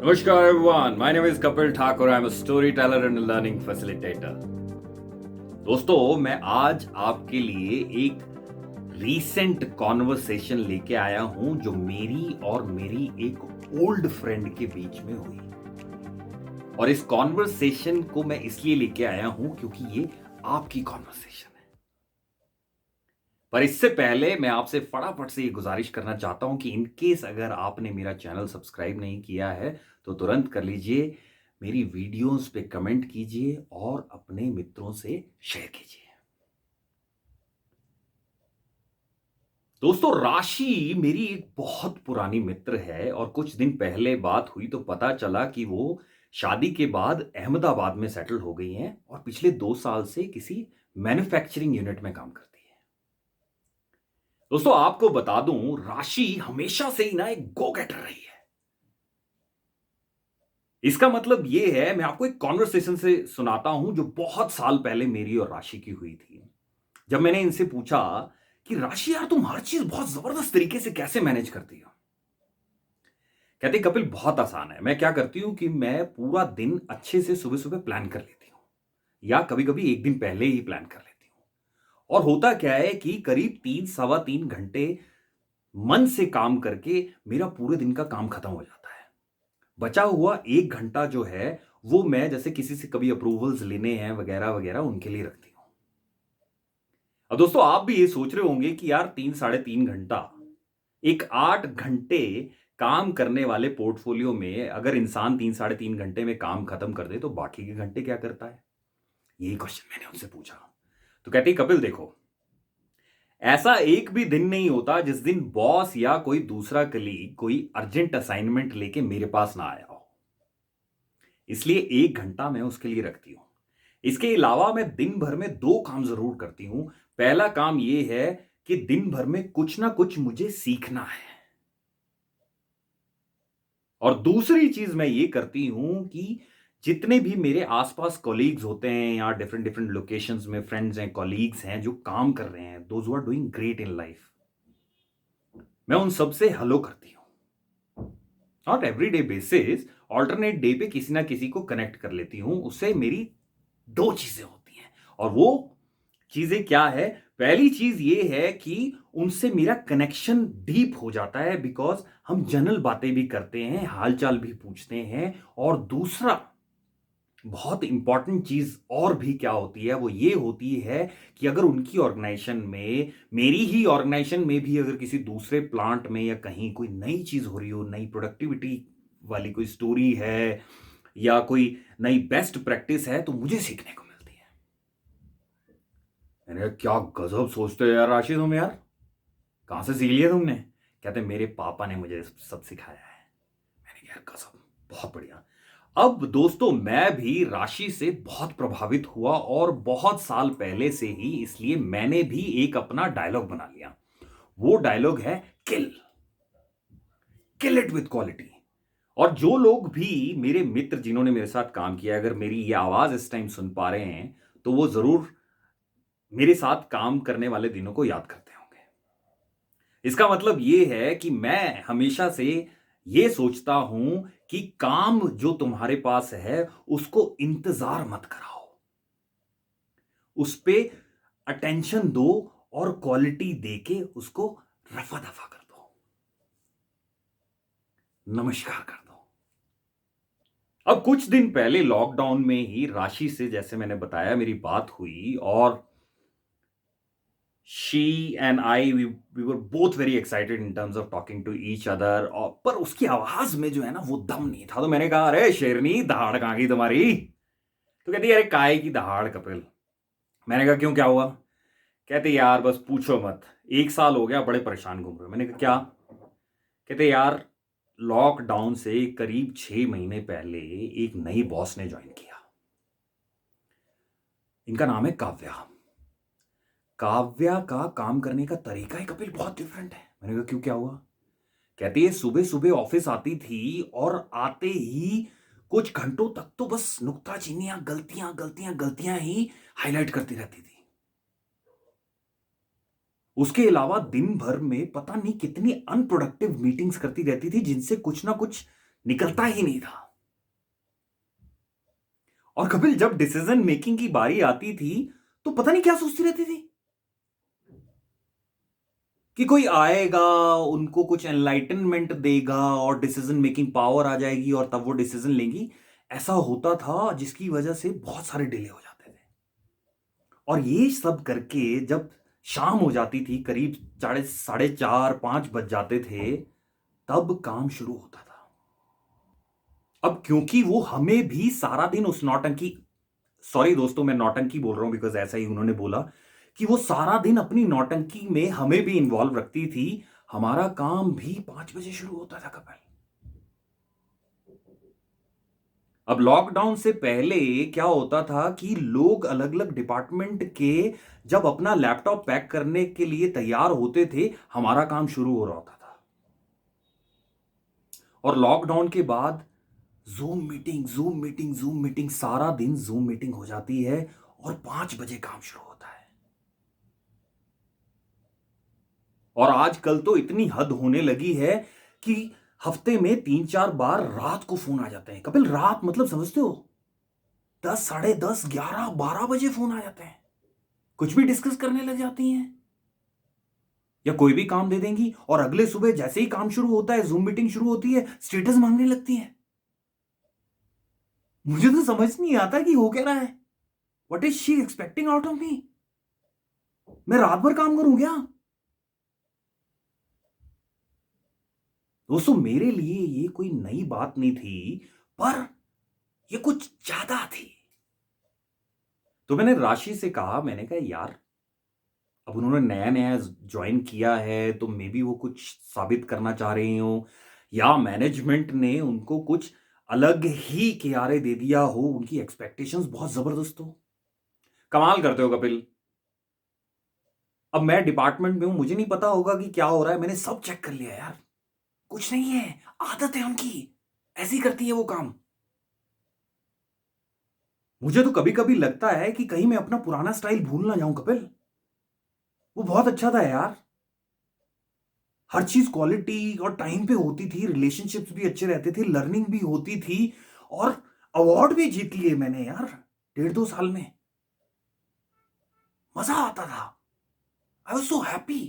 Namaskar everyone, my name is Kapil Thakur. I'm a storyteller and a learning facilitator. दोस्तों मैं आज आपके लिए एक रीसेंट कॉन्वर्सेशन लेके आया हूं जो मेरी और मेरी एक ओल्ड फ्रेंड के बीच में हुई। और इस कॉन्वर्सेशन को मैं इसलिए लेके आया हूं क्योंकि ये आपकी कॉन्वर्सेशन है। पर इससे पहले मैं आपसे फटाफट से ये गुजारिश करना चाहता हूं कि इनकेस अगर आपने मेरा चैनल सब्सक्राइब नहीं किया है तो तुरंत कर लीजिए, मेरी वीडियोस पे कमेंट कीजिए और अपने मित्रों से शेयर कीजिए। दोस्तों राशि मेरी एक बहुत पुरानी मित्र है और कुछ दिन पहले बात हुई तो पता चला कि वो शादी के बाद अहमदाबाद में सेटल हो गई हैं और पिछले 2 साल से किसी मैन्युफैक्चरिंग यूनिट में काम करती है। दोस्तों आपको बता दूं, राशि हमेशा से ही ना एक गो गेटर रही है। इसका मतलब ये है, मैं आपको एक कॉन्वर्सेशन से सुनाता हूं जो बहुत साल पहले मेरी और राशि की हुई थी। जब मैंने इनसे पूछा कि राशि यार तुम हर चीज बहुत जबरदस्त तरीके से कैसे मैनेज करती हो। कहती कपिल बहुत आसान है, मैं क्या करती हूं कि मैं पूरा दिन अच्छे से सुबह सुबह प्लान कर लेती हूं या कभी कभी एक दिन पहले ही प्लान कर लेती हूं। और होता क्या है कि करीब 3 सवा 3 घंटे मन से काम करके मेरा पूरे दिन का काम खत्म हो जाता है। बचा हुआ 1 घंटा जो है वो मैं जैसे किसी से कभी अप्रूवल्स लेने हैं वगैरह वगैरह उनके लिए रखती हूं। अब दोस्तों आप भी ये सोच रहे होंगे कि यार 3 साढ़े 3 घंटा एक 8 घंटे काम करने वाले पोर्टफोलियो में अगर इंसान 3 साढ़े 3 घंटे में काम खत्म कर दे तो बाकी के घंटे क्या करता है। यही क्वेश्चन मैंने उनसे पूछा। तो कहती कपिल देखो, ऐसा एक भी दिन नहीं होता जिस दिन बॉस या कोई दूसरा कलीग कोई अर्जेंट असाइनमेंट लेके मेरे पास ना आया हो। इसलिए 1 घंटा मैं उसके लिए रखती हूं। इसके अलावा मैं दिन भर में 2 काम जरूर करती हूं। पहला काम यह है कि दिन भर में कुछ ना कुछ मुझे सीखना है। और दूसरी चीज मैं ये करती हूं कि जितने भी मेरे आसपास कॉलीग्स होते हैं या डिफरेंट डिफरेंट लोकेशंस में फ्रेंड्स हैं, कॉलीग्स हैं जो काम कर रहे हैं, those who are doing great in life, मैं उन सबसे हेलो करती हूं। Not everyday basis, alternate day पे किसी ना किसी को कनेक्ट कर लेती हूं। उससे मेरी 2 चीजें होती हैं। और वो चीजें क्या है? पहली चीज ये है कि उनसे मेरा कनेक्शन डीप हो जाता है बिकॉज हम जनरल बातें भी करते हैं, हालचाल भी पूछते हैं। और दूसरा बहुत इंपॉर्टेंट चीज और भी क्या होती है, वो ये होती है कि अगर उनकी ऑर्गेनाइजेशन में, मेरी ही ऑर्गेनाइजेशन में भी अगर किसी दूसरे प्लांट में या कहीं कोई नई चीज हो रही हो, नई प्रोडक्टिविटी वाली कोई स्टोरी है या कोई नई बेस्ट प्रैक्टिस है, तो मुझे सीखने को मिलती है। मैंने कहा क्या गजब सोचते हो यार राशि तुम, यार कहां से सीख लिया तुमने? कहते मेरे पापा ने मुझे सब सिखाया है। मैंने कहा यार गजब, बहुत बढ़िया। अब दोस्तों मैं भी राशि से बहुत प्रभावित हुआ और बहुत साल पहले से ही, इसलिए मैंने भी एक अपना डायलॉग बना लिया। वो डायलॉग है किल किल इट विथ क्वालिटी। और जो लोग भी मेरे मित्र जिन्होंने मेरे साथ काम किया, अगर मेरी ये आवाज इस टाइम सुन पा रहे हैं तो वो जरूर मेरे साथ काम करने वाले दिनों को याद करते होंगे। इसका मतलब ये है कि मैं हमेशा से ये सोचता हूं कि काम जो तुम्हारे पास है उसको इंतजार मत कराओ, उस पे अटेंशन दो और क्वालिटी देके उसको रफा दफा कर दो, नमस्कार कर दो। अब कुछ दिन पहले लॉकडाउन में ही राशि से, जैसे मैंने बताया, मेरी बात हुई और she and I, we were both very excited in terms of talking to each other। और पर उसकी आवाज में जो है ना वो दम नहीं था। तो मैंने कहा अरे शेरनी, दहाड़ कहां गई तुम्हारी? तो कहती अरे काय की दहाड़ कपिल। मैंने कहा क्यों, क्या हुआ? कहते यार बस पूछो मत, 1 साल हो गया बड़े परेशान घूम रहे हो। मैंने कहा क्या? कहते यार लॉकडाउन से करीब 6 महीने पहले एक नई बॉस ने ज्वाइन किया। इनका नाम है काव्या। काव्या का काम करने का तरीका ही कपिल बहुत डिफरेंट है। मैंने कहा क्यों, क्या हुआ? कहती है सुबह सुबह ऑफिस आती थी और आते ही कुछ घंटों तक तो बस नुक्ताचीनियां, गलतियां गलतियां गलतियां ही हाईलाइट करती रहती थी। उसके अलावा दिन भर में पता नहीं कितनी अनप्रोडक्टिव मीटिंग्स करती रहती थी जिनसे कुछ ना कुछ निकलता ही नहीं था। और कपिल जब डिसीजन मेकिंग की बारी आती थी तो पता नहीं क्या सोचती रहती थी कि कोई आएगा, उनको कुछ एनलाइटनमेंट देगा और डिसीजन मेकिंग पावर आ जाएगी और तब वो डिसीजन लेंगी। ऐसा होता था जिसकी वजह से बहुत सारे डिले हो जाते थे। और ये सब करके जब शाम हो जाती थी, करीब साढ़े चार पांच बज जाते थे, तब काम शुरू होता था। अब क्योंकि वो हमें भी सारा दिन उस नौटंकी, सॉरी दोस्तों मैं नौटंकी बोल रहा हूं बिकॉज ऐसा ही उन्होंने बोला, कि वो सारा दिन अपनी नौटंकी में हमें भी इन्वॉल्व रखती थी। हमारा काम भी 5 बजे शुरू होता था कपिल। अब लॉकडाउन से पहले क्या होता था कि लोग अलग अलग डिपार्टमेंट के जब अपना लैपटॉप पैक करने के लिए तैयार होते थे, हमारा काम शुरू हो रहा होता था। और लॉकडाउन के बाद zoom meeting zoom meeting zoom meeting, सारा दिन जूम मीटिंग हो जाती है और 5 बजे काम शुरू होता है। और आजकल तो इतनी हद होने लगी है कि हफ्ते में 3-4 बार रात को फोन आ जाते हैं। कपिल रात मतलब समझते हो, 10, साढ़े 10, 11, 12 बजे फोन आ जाते हैं, कुछ भी डिस्कस करने लग जाती हैं या कोई भी काम दे देंगी। और अगले सुबह जैसे ही काम शुरू होता है, जूम मीटिंग शुरू होती है, स्टेटस मांगने लगती हैं। मुझे तो समझ नहीं आता कि हो क्या रहा है। What is she expecting out of me? मैं रात भर काम करूं क्या? दोस्तों मेरे लिए ये कोई नई बात नहीं थी, पर ये कुछ ज्यादा थी। तो मैंने राशि से कहा, मैंने कहा यार, अब उन्होंने नया नया ज्वाइन किया है तो मे बी वो कुछ साबित करना चाह रही हो, या मैनेजमेंट ने उनको कुछ अलग ही किनारे दे दिया हो, उनकी एक्सपेक्टेशंस बहुत जबरदस्त हो। कमाल करते हो कपिल। अब मैं डिपार्टमेंट में हूं, मुझे नहीं पता होगा कि क्या हो रहा है, मैंने सब चेक कर लिया यार, कुछ नहीं है, आदत है उनकी, ऐसी करती है वो काम। मुझे तो कभी कभी लगता है कि कहीं मैं अपना पुराना स्टाइल भूल ना जाऊं कपिल। वो बहुत अच्छा था यार, हर चीज क्वालिटी और टाइम पे होती थी, रिलेशनशिप्स भी अच्छे रहते थे, लर्निंग भी होती थी, और अवार्ड भी जीत लिए मैंने यार 1.5-2 साल में। मजा आता था, I was so happy.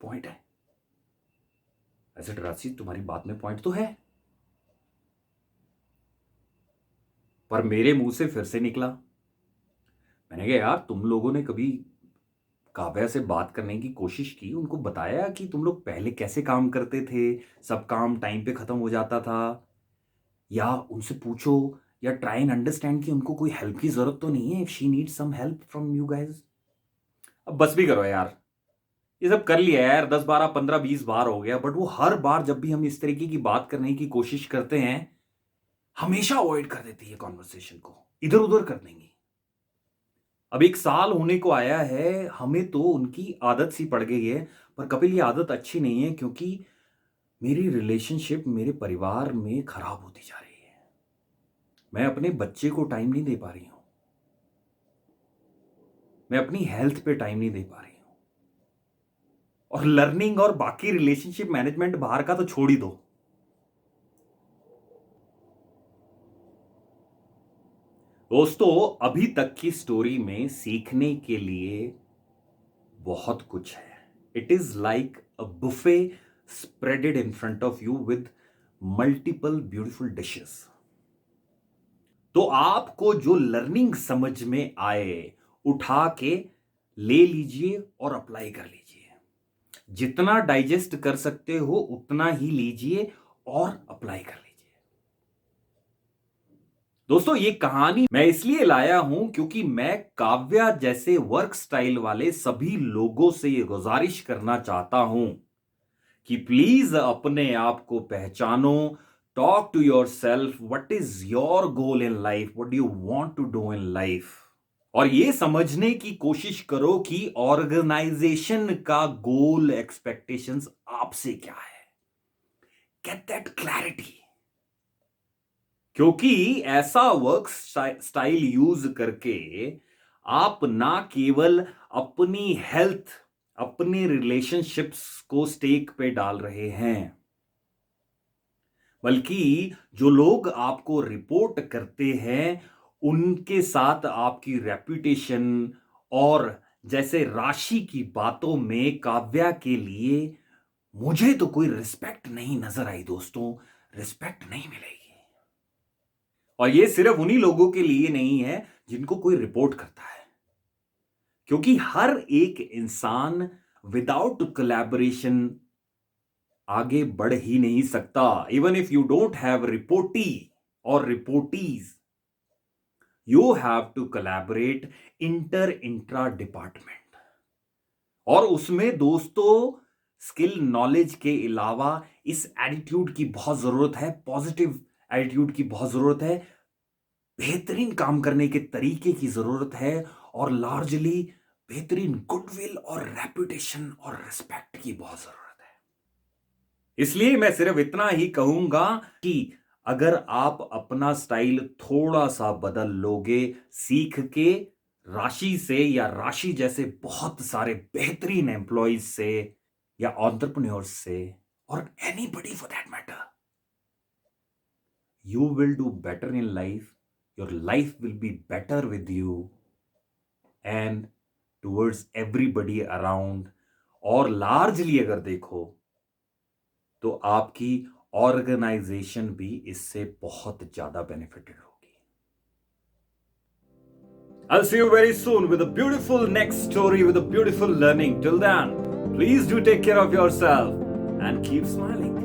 Point है, ऐसे राशि तुम्हारी बात में पॉइंट तो है, पर मेरे मुंह से फिर से निकला। मैंने कहा यार, तुम लोगों ने कभी काव्या से बात करने की कोशिश की, उनको बताया कि तुम लोग पहले कैसे काम करते थे, सब काम टाइम पे खत्म हो जाता था, या उनसे पूछो या ट्राई एंड अंडरस्टैंड कि उनको कोई हेल्प की जरूरत तो नहीं है, if she need some help from you guys. अब बस भी करो यार, ये सब कर लिया यार, 10, 12, 15, 20 बार हो गया, बट वो हर बार जब भी हम इस तरीके की बात करने की कोशिश करते हैं, हमेशा अवॉइड कर देती है कॉन्वर्सेशन को, इधर उधर कर देंगी। अब 1 साल होने को आया है, हमें तो उनकी आदत सी पड़ गई है। पर कपिल ये आदत अच्छी नहीं है, क्योंकि मेरी रिलेशनशिप मेरे परिवार में खराब होती जा रही है। मैं अपने बच्चे को टाइम नहीं दे पा रही हूं, मैं अपनी हेल्थ पे टाइम नहीं दे पा रही हूं, और लर्निंग और बाकी रिलेशनशिप मैनेजमेंट बाहर का तो छोड़ ही दो। दोस्तों अभी तक की स्टोरी में सीखने के लिए बहुत कुछ है। It is like a buffet spreaded in front of you with multiple beautiful dishes. तो आपको जो लर्निंग समझ में आए, उठा के ले लीजिए और अप्लाई कर लीजिए। जितना डाइजेस्ट कर सकते हो उतना ही लीजिए और अप्लाई कर लीजिए। दोस्तों ये कहानी मैं इसलिए लाया हूं क्योंकि मैं काव्या जैसे वर्क स्टाइल वाले सभी लोगों से ये गुजारिश करना चाहता हूं कि प्लीज अपने आप को पहचानो। Talk to yourself, what is your goal in life, what do you want to do in life. और ये समझने की कोशिश करो कि ऑर्गेनाइजेशन का गोल, एक्सपेक्टेशंस आपसे क्या है। Get that clarity. क्योंकि ऐसा वर्क स्टाइल यूज करके आप ना केवल अपनी हेल्थ, अपनी रिलेशनशिप्स को स्टेक पे डाल रहे हैं, बल्कि जो लोग आपको रिपोर्ट करते हैं, उनके साथ आपकी रेपुटेशन और जैसे राशि की बातों में काव्या के लिए मुझे तो कोई रिस्पेक्ट नहीं नजर आई दोस्तों, रिस्पेक्ट नहीं मिलेगी। और ये सिर्फ उन्हीं लोगों के लिए नहीं है जिनको कोई रिपोर्ट करता है, क्योंकि हर एक इंसान विदाउट कोलैबोरेशन आगे बढ़ ही नहीं सकता। Even if you don't have reportee और reportees, you have to collaborate inter intra department. और उसमें दोस्तों स्किल नॉलेज के अलावा इस एटीट्यूड की बहुत जरूरत है, पॉजिटिव एटीट्यूड की बहुत जरूरत है, बेहतरीन काम करने के तरीके की जरूरत है, और लार्जली बेहतरीन गुडविल और रेपुटेशन और रिस्पेक्ट की बहुत जरूरत है। इसलिए मैं सिर्फ इतना ही कहूंगा कि अगर आप अपना स्टाइल थोड़ा सा बदल लोगे सीख के, राशि से या राशि जैसे बहुत सारे बेहतरीन एम्प्लॉयज से या एंटरप्रेन्योर्स से, और anybody for that matter, you will do better in life, your life will be better with you and towards everybody around। और लार्जली अगर देखो तो आपकी ऑर्गेनाइजेशन भी इससे बहुत ज्यादा बेनिफिटेड होगी। I'll see you very soon with a beautiful next story with a beautiful learning. Till then, please do take care of yourself and keep smiling.